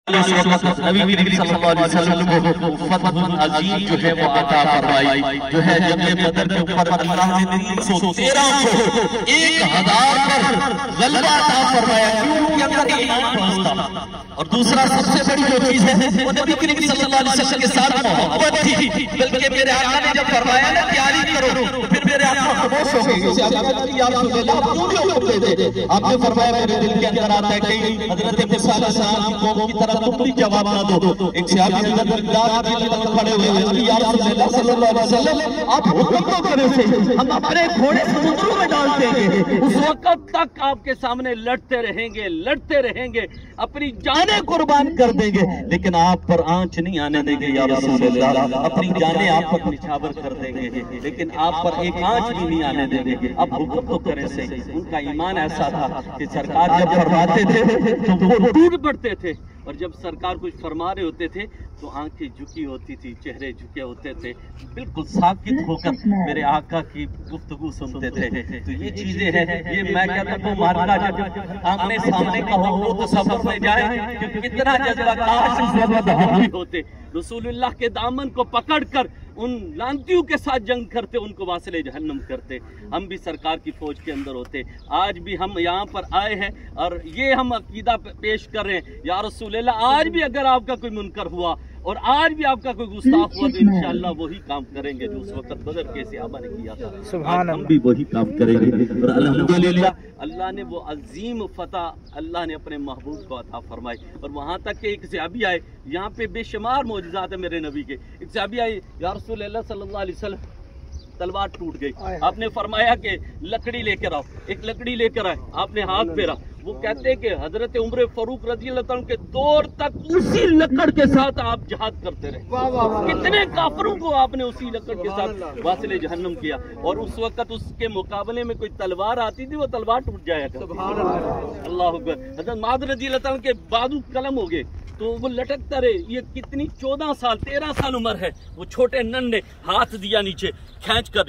نبی کریم صلی اللہ علیہ وسلم کو فتح عظیم جو ہے وہ عطا فرمائی، جو ہے جنگ بدر کے اوپر اللہ نے 313 کو 1000 پر غلبہ عطا فرمایا، کیوں کہ اندر ایمان پہنچتا۔ اور دوسرا سب سے بڑی جو چیز ہے وہ نبی کریم صلی اللہ علیہ وسلم کے ساتھ محبت تھی، بلکہ میرے آقا نے جب فرمایا نا تیاری کرو، پھر میرے آقا خاموش ہو گئے، اسے آقا نے یا رسول اللہ آپ کیوں نہیں حکم دیتے؟ آپ نے فرمایا میرے دل کے اندر آتا ہے کہ حضرت موسیٰ علیہ السلام کی قوم کی طرح تم بھی جواب نہ دو۔ ایک صحابی حضرت بلال رضی اللہ عنہ کھڑے ہوئے ہیں، یا رسول اللہ صلی اللہ علیہ وسلم آپ حکم تو کریں سے ہم اپنے گھوڑے سمندروں میں ڈال دیں گے۔ اس وقت تک آپ کے سامنے لڑتے رہیں گے، اپنی جانیں قربان کر دیں گے، لیکن آپ پر آنچ نہیں آنے دیں گے یا رسول اللہ، اپنی جانیں آپ پر نچھاور کر دیں گے، لیکن آپ پر ایک آنچ بھی نہیں آنے دیں گے۔ اب حکم تو کریں سے۔ ان کا ایمان ایسا تھا کہ سرکار جب فرماتے تھے تو وہ ٹوٹ پڑتے تھے، اور جب سرکار کچھ فرما رہے ہوتے تھے تو آنکھیں جھکی ہوتی تھی، چہرے جھکے ہوتے تھے، بالکل ساکت ہو کر میرے آقا کی گفتگو سنتے تھے۔ تو یہ چیزیں ہیں، یہ میں کہتا ہوں مارکا جب آمنے سامنے کا ہو وہ تصور میں جائے کہ کتنا جذبہ کاش اس وقت ہم بھی ہوتے، رسول اللہ کے دامن کو پکڑ کر ان لانتیوں کے ساتھ جنگ کرتے، ان کو واصل جہنم کرتے، ہم بھی سرکار کی فوج کے اندر ہوتے۔ آج بھی ہم یہاں پر آئے ہیں اور یہ ہم عقیدہ پیش کر رہے ہیں، یا رسول اللہ آج بھی اگر آپ کا کوئی منکر ہوا اور آج بھی آپ کا کوئی گستاخ ہوا تو انشاءاللہ وہی کام کریں گے جو اس وقت بدر کے صحابہ نے کیا تھا، سبحان اللہ، ہم بھی وہی کام کریں گے۔ اور الحمدللہ اللہ نے وہ عظیم فتح اللہ نے اپنے محبوب کو عطا فرمائی، اور وہاں تک کہ ایک صحابی آئے، یہاں پہ بے شمار معجزات ہیں میرے نبی کے، ایک صحابی آئے، یا رسول اللہ صلی اللہ علیہ وسلم تلوار ٹوٹ گئی، آپ نے فرمایا کہ لکڑی لے کر آؤ، ایک لکڑی لے کر آئے، آپ نے ہاتھ پھیرا، وہ کہتے ہیں کہ حضرت عمر فاروق رضی اللہ عنہ کے دور تک اسی لکڑ کے ساتھ آپ جہاد کرتے رہے، کتنے کافروں کو آپ نے اسی لکڑ کے ساتھ واصل جہنم کیا، اور اس وقت اس کے مقابلے میں کوئی تلوار آتی تھی وہ تلوار ٹوٹ جایا کرتی، اللہ اکبر۔ حضرت معاذ رضی اللہ عنہ کے بازو قلم ہو گئے تو وہ لٹکتا رہے، یہ کتنی 14 سال 13 سال عمر ہے، وہ چھوٹے ننھے ہاتھ دیا نیچے کھینچ کر